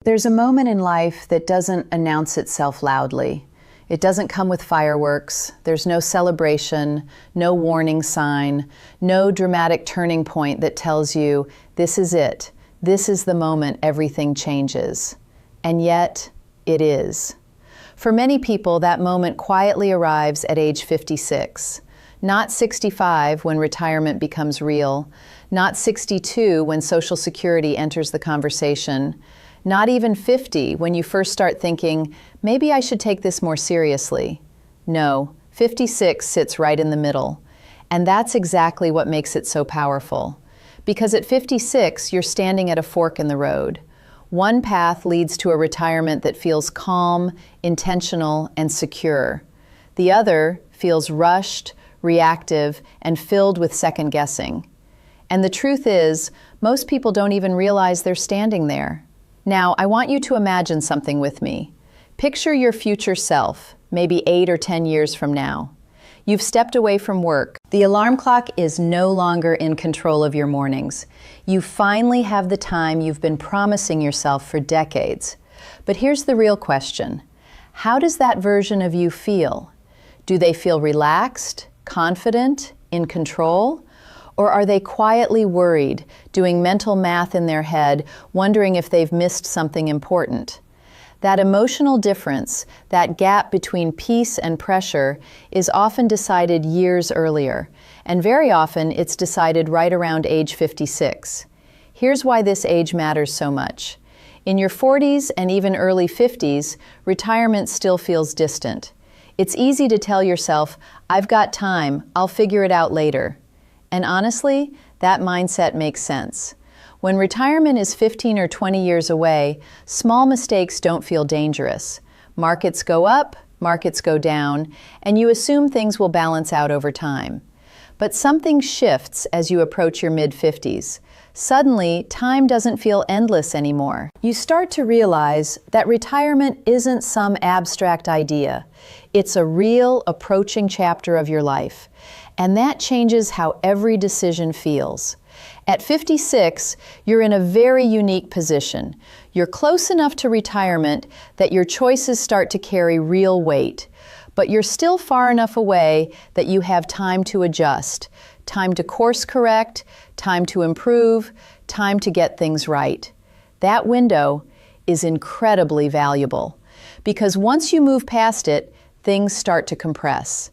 There's a moment in life that doesn't announce itself loudly. It doesn't come with fireworks. There's no celebration, no warning sign, no dramatic turning point that tells you, this is it. This is the moment everything changes. And yet, it is. For many people, that moment quietly arrives at age 56. Not 65 when retirement becomes real, not 62 when Social Security enters the conversation, not even 50 when you first start thinking, maybe I should take this more seriously. No, 56 sits right in the middle. And that's exactly what makes it so powerful. Because at 56, you're standing at a fork in the road. One path leads to a retirement that feels calm, intentional, and secure. The other feels rushed, reactive, and filled with second guessing. And the truth is, most people don't even realize they're standing there. Now, I want you to imagine something with me. Picture your future self, maybe 8 or 10 years from now. You've stepped away from work. The alarm clock is no longer in control of your mornings. You finally have the time you've been promising yourself for decades. But here's the real question. How does that version of you feel? Do they feel relaxed, confident, in control? Or are they quietly worried, doing mental math in their head, wondering if they've missed something important? That emotional difference, that gap between peace and pressure, is often decided years earlier, and very often it's decided right around age 56. Here's why this age matters so much. In your 40s and even early 50s, retirement still feels distant. It's easy to tell yourself, I've got time, I'll figure it out later. And honestly, that mindset makes sense. When retirement is 15 or 20 years away, small mistakes don't feel dangerous. Markets go up, markets go down, and you assume things will balance out over time. But something shifts as you approach your mid-50s. Suddenly, time doesn't feel endless anymore. You start to realize that retirement isn't some abstract idea. It's a real, approaching chapter of your life. And that changes how every decision feels. At 56, you're in a very unique position. You're close enough to retirement that your choices start to carry real weight. But you're still far enough away that you have time to adjust, time to course correct, time to improve, time to get things right. That window is incredibly valuable because once you move past it, things start to compress.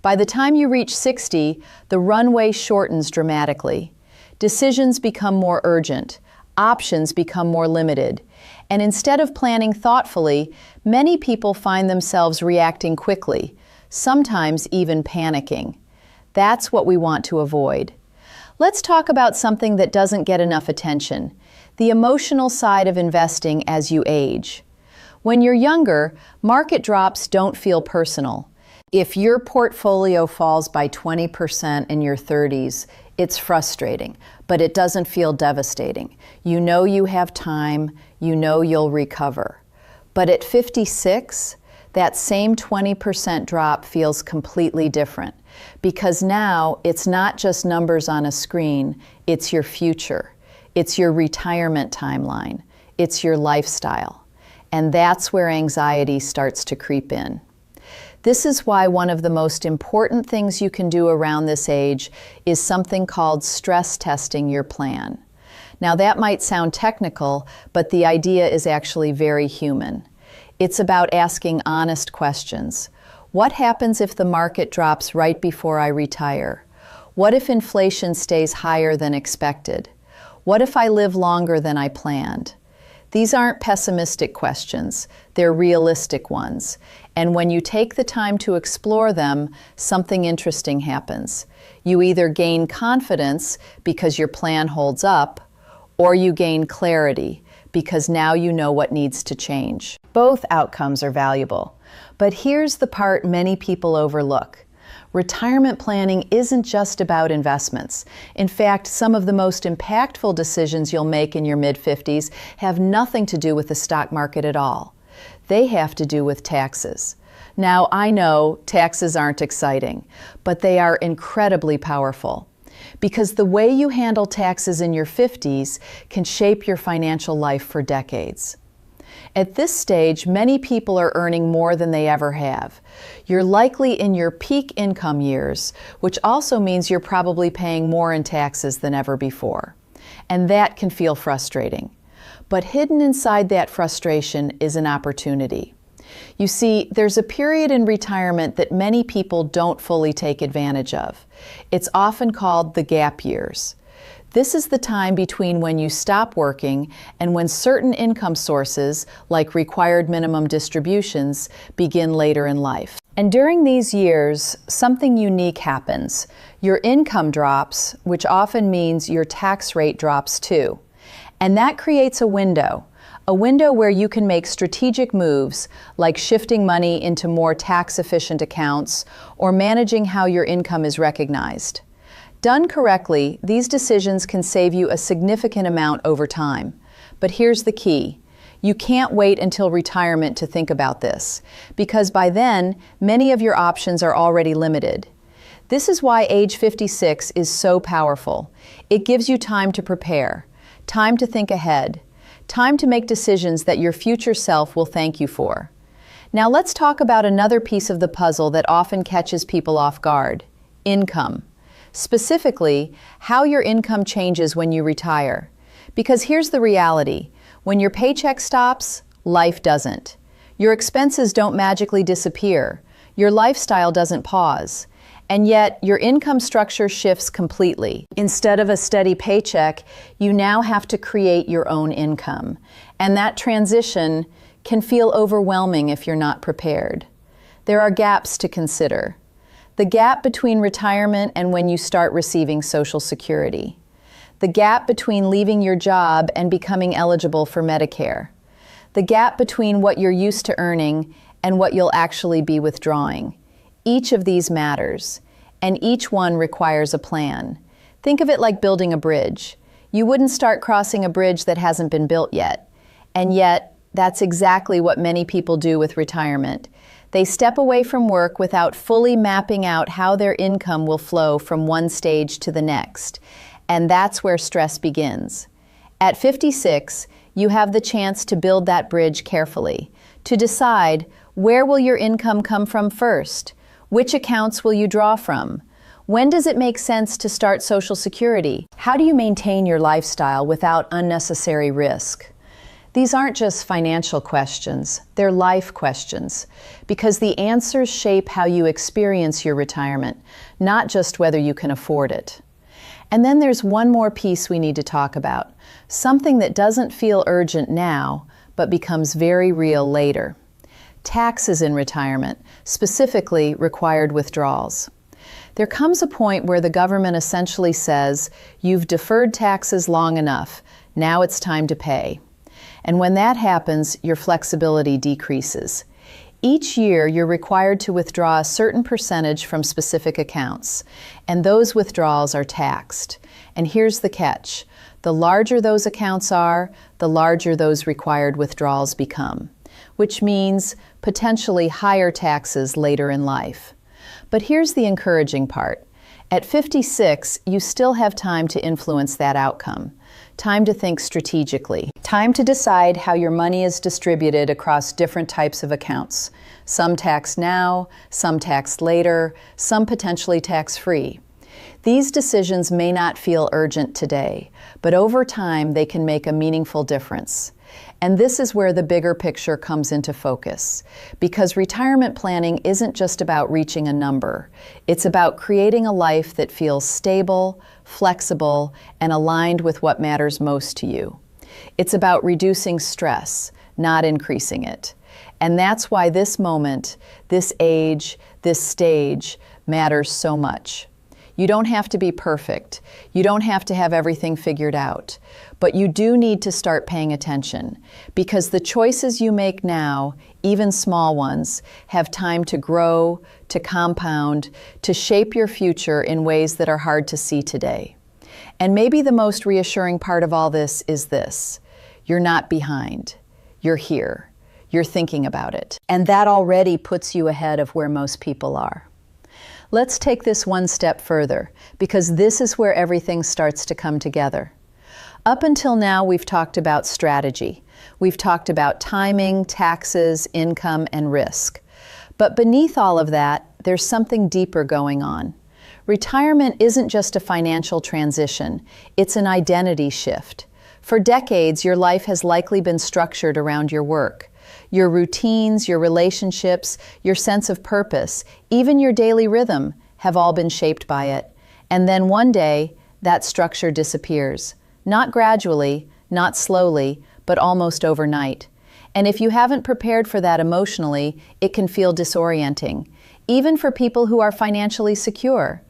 By the time you reach 60, the runway shortens dramatically. Decisions become more urgent, options become more limited, and instead of planning thoughtfully, many people find themselves reacting quickly, sometimes even panicking. That's what we want to avoid. Let's talk about something that doesn't get enough attention, the emotional side of investing as you age. When you're younger, market drops don't feel personal. If your portfolio falls by 20% in your 30s, it's frustrating, but it doesn't feel devastating. You know you have time, you know you'll recover. But at 56, that same 20% drop feels completely different because now it's not just numbers on a screen, it's your future. It's your retirement timeline. It's your lifestyle. And that's where anxiety starts to creep in. This is why one of the most important things you can do around this age is something called stress testing your plan. Now that might sound technical, but the idea is actually very human. It's about asking honest questions. What happens if the market drops right before I retire? What if inflation stays higher than expected? What if I live longer than I planned? These aren't pessimistic questions, they're realistic ones. And when you take the time to explore them, something interesting happens. You either gain confidence because your plan holds up, or you gain clarity because now you know what needs to change. Both outcomes are valuable. But here's the part many people overlook. Retirement planning isn't just about investments. In fact, some of the most impactful decisions you'll make in your mid-50s have nothing to do with the stock market at all. They have to do with taxes. Now, I know taxes aren't exciting, but they are incredibly powerful because the way you handle taxes in your 50s can shape your financial life for decades. At this stage, many people are earning more than they ever have. You're likely in your peak income years, which also means you're probably paying more in taxes than ever before. And that can feel frustrating. But hidden inside that frustration is an opportunity. You see, there's a period in retirement that many people don't fully take advantage of. It's often called the gap years. This is the time between when you stop working and when certain income sources, like required minimum distributions, begin later in life. And during these years, something unique happens. Your income drops, which often means your tax rate drops too. And that creates a window where you can make strategic moves, like shifting money into more tax-efficient accounts or managing how your income is recognized. Done correctly, these decisions can save you a significant amount over time. But here's the key. You can't wait until retirement to think about this, because by then, many of your options are already limited. This is why age 56 is so powerful. It gives you time to prepare, time to think ahead, time to make decisions that your future self will thank you for. Now let's talk about another piece of the puzzle that often catches people off guard: income. Specifically, how your income changes when you retire. Because here's the reality. When your paycheck stops, life doesn't. Your expenses don't magically disappear. Your lifestyle doesn't pause. And yet, your income structure shifts completely. Instead of a steady paycheck, you now have to create your own income. And that transition can feel overwhelming if you're not prepared. There are gaps to consider. The gap between retirement and when you start receiving Social Security. The gap between leaving your job and becoming eligible for Medicare. The gap between what you're used to earning and what you'll actually be withdrawing. Each of these matters, and each one requires a plan. Think of it like building a bridge. You wouldn't start crossing a bridge that hasn't been built yet. And yet, that's exactly what many people do with retirement. They step away from work without fully mapping out how their income will flow from one stage to the next. And that's where stress begins. At 56, you have the chance to build that bridge carefully, to decide where will your income come from first, which accounts will you draw from, when does it make sense to start Social Security, how do you maintain your lifestyle without unnecessary risk. These aren't just financial questions, they're life questions, because the answers shape how you experience your retirement, not just whether you can afford it. And then there's one more piece we need to talk about, something that doesn't feel urgent now, but becomes very real later. Taxes in retirement, specifically required withdrawals. There comes a point where the government essentially says, you've deferred taxes long enough, now it's time to pay. And when that happens, your flexibility decreases. Each year, you're required to withdraw a certain percentage from specific accounts, and those withdrawals are taxed. And here's the catch. The larger those accounts are, the larger those required withdrawals become, which means potentially higher taxes later in life. But here's the encouraging part. At 56, you still have time to influence that outcome. Time to think strategically. Time to decide how your money is distributed across different types of accounts. Some taxed now, some taxed later, some potentially tax-free. These decisions may not feel urgent today, but over time they can make a meaningful difference. And this is where the bigger picture comes into focus, because retirement planning isn't just about reaching a number. It's about creating a life that feels stable, flexible, and aligned with what matters most to you. It's about reducing stress, not increasing it. And that's why this moment, this age, this stage matters so much. You don't have to be perfect. You don't have to have everything figured out. But you do need to start paying attention, because the choices you make now, even small ones, have time to grow, to compound, to shape your future in ways that are hard to see today. And maybe the most reassuring part of all this is this: you're not behind. You're here. You're thinking about it. And that already puts you ahead of where most people are. Let's take this one step further, because this is where everything starts to come together. Up until now, we've talked about strategy, We've talked about timing, taxes, income, and risk. But beneath all of that, there's something deeper going on. Retirement isn't just a financial transition, it's an identity shift. For decades, your life has likely been structured around your work. Your routines, your relationships, your sense of purpose, even your daily rhythm have all been shaped by it. And then one day, that structure disappears. Not gradually, not slowly, but almost overnight. And if you haven't prepared for that emotionally, it can feel disorienting, even for people who are financially secure.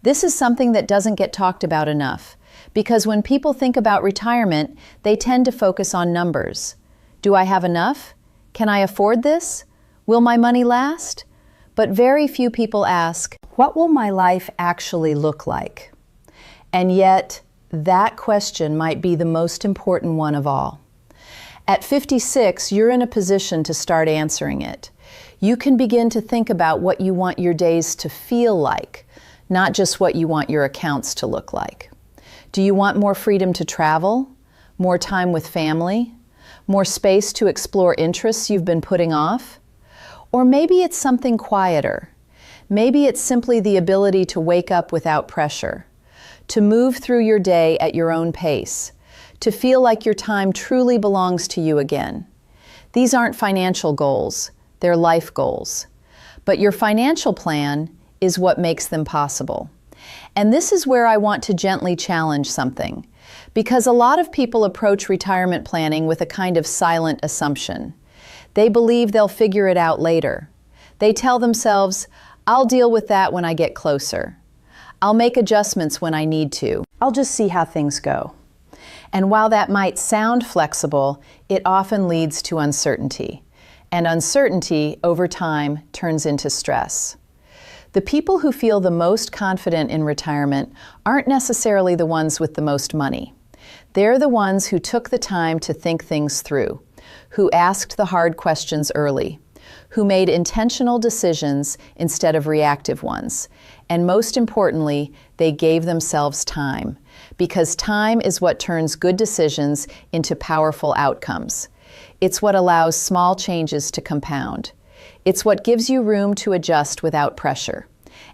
This is something that doesn't get talked about enough, because when people think about retirement, they tend to focus on numbers. Do I have enough? Can I afford this? Will my money last? But very few people ask, what will my life actually look like? And yet, that question might be the most important one of all. At 56, you're in a position to start answering it. You can begin to think about what you want your days to feel like, not just what you want your accounts to look like. Do you want more freedom to travel, more time with family, more space to explore interests you've been putting off? Or maybe it's something quieter. Maybe it's simply the ability to wake up without pressure, to move through your day at your own pace, to feel like your time truly belongs to you again. These aren't financial goals, they're life goals. But your financial plan is what makes them possible. And this is where I want to gently challenge something, because a lot of people approach retirement planning with a kind of silent assumption. They believe they'll figure it out later. They tell themselves, I'll deal with that when I get closer. I'll make adjustments when I need to. I'll just see how things go. And while that might sound flexible, it often leads to uncertainty. And uncertainty, over time, turns into stress. The people who feel the most confident in retirement aren't necessarily the ones with the most money. They're the ones who took the time to think things through, who asked the hard questions early, who made intentional decisions instead of reactive ones. And most importantly, they gave themselves time, because time is what turns good decisions into powerful outcomes. It's what allows small changes to compound. It's what gives you room to adjust without pressure.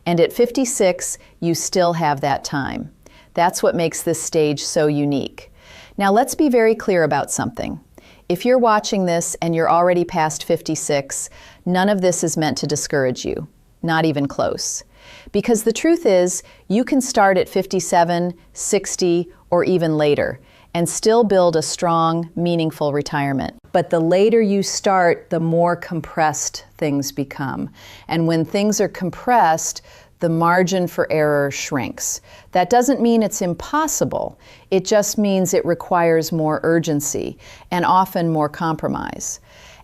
And at 56, you still have that time. That's what makes this stage so unique. Now let's be very clear about something. If you're watching this and you're already past 56, none of this is meant to discourage you, not even close. Because the truth is, you can start at 57, 60, or even later, and still build a strong, meaningful retirement. But the later you start, the more compressed things become. And when things are compressed, the margin for error shrinks. That doesn't mean it's impossible. It just means it requires more urgency and often more compromise.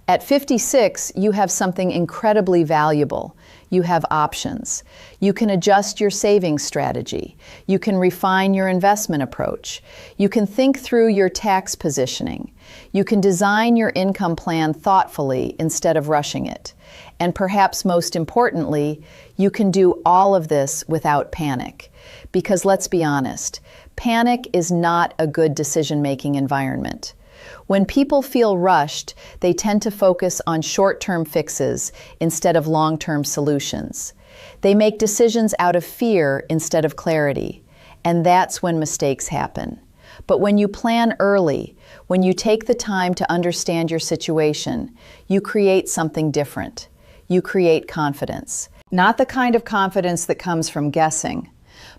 At 56, you have something incredibly valuable. You have options. You can adjust your savings strategy. You can refine your investment approach. You can think through your tax positioning. You can design your income plan thoughtfully instead of rushing it. And perhaps most importantly, you can do all of this without panic. Because let's be honest, panic is not a good decision-making environment. When people feel rushed, they tend to focus on short-term fixes instead of long-term solutions. They make decisions out of fear instead of clarity, and that's when mistakes happen. But when you plan early, when you take the time to understand your situation, you create something different. You create confidence. Not the kind of confidence that comes from guessing,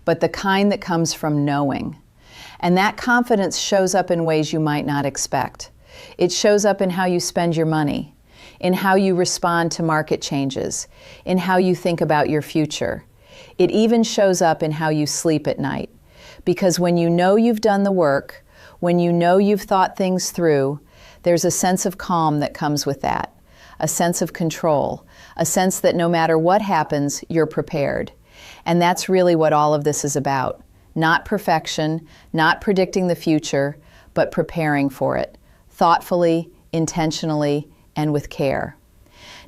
but the kind that comes from knowing. And that confidence shows up in ways you might not expect. It shows up in how you spend your money, in how you respond to market changes, in how you think about your future. It even shows up in how you sleep at night. Because when you know you've done the work, when you know you've thought things through, there's a sense of calm that comes with that, a sense of control, a sense that no matter what happens, you're prepared. And that's really what all of this is about. Not perfection, not predicting the future, but preparing for it, thoughtfully, intentionally, and with care.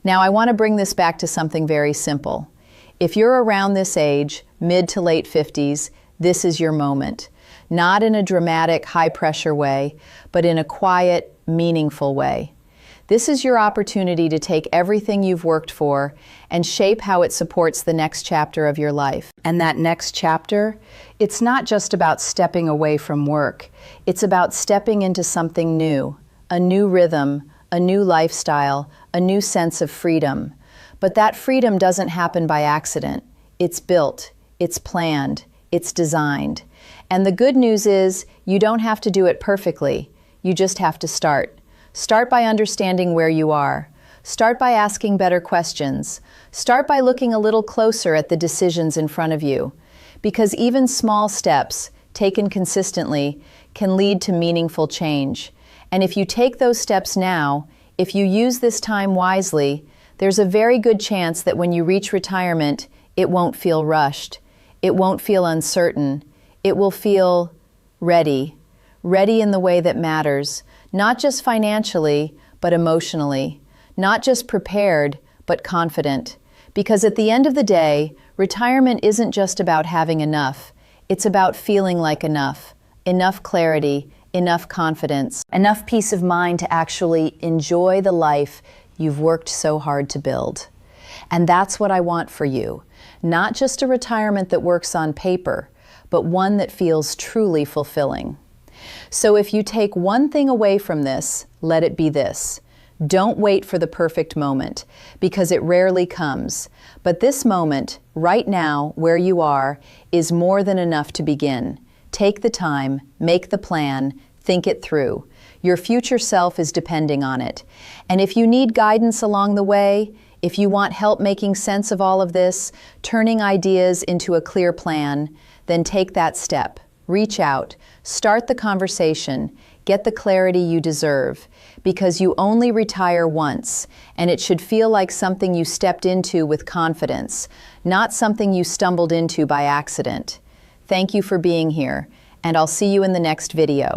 Now, I want to bring this back to something very simple. If you're around this age, mid to late 50s, this is your moment. Not in a dramatic, high-pressure way, but in a quiet, meaningful way. This is your opportunity to take everything you've worked for and shape how it supports the next chapter of your life. And that next chapter, it's not just about stepping away from work. It's about stepping into something new, a new rhythm, a new lifestyle, a new sense of freedom. But that freedom doesn't happen by accident. It's built, it's planned, it's designed. And the good news is you don't have to do it perfectly. You just have to start. Start by understanding where you are. Start by asking better questions. Start by looking a little closer at the decisions in front of you. Because even small steps, taken consistently, can lead to meaningful change. And if you take those steps now, if you use this time wisely, there's a very good chance that when you reach retirement, it won't feel rushed. It won't feel uncertain. It will feel ready. Ready in the way that matters. Not just financially, but emotionally. Not just prepared, but confident. Because at the end of the day, retirement isn't just about having enough. It's about feeling like enough. Enough clarity, enough confidence, enough peace of mind to actually enjoy the life you've worked so hard to build. And that's what I want for you. Not just a retirement that works on paper, but one that feels truly fulfilling. So if you take one thing away from this, let it be this. Don't wait for the perfect moment, because it rarely comes. But this moment, right now, where you are, is more than enough to begin. Take the time, make the plan, think it through. Your future self is depending on it. And if you need guidance along the way, if you want help making sense of all of this, turning ideas into a clear plan, then take that step. Reach out, start the conversation, get the clarity you deserve, because you only retire once, and it should feel like something you stepped into with confidence, not something you stumbled into by accident. Thank you for being here, and I'll see you in the next video.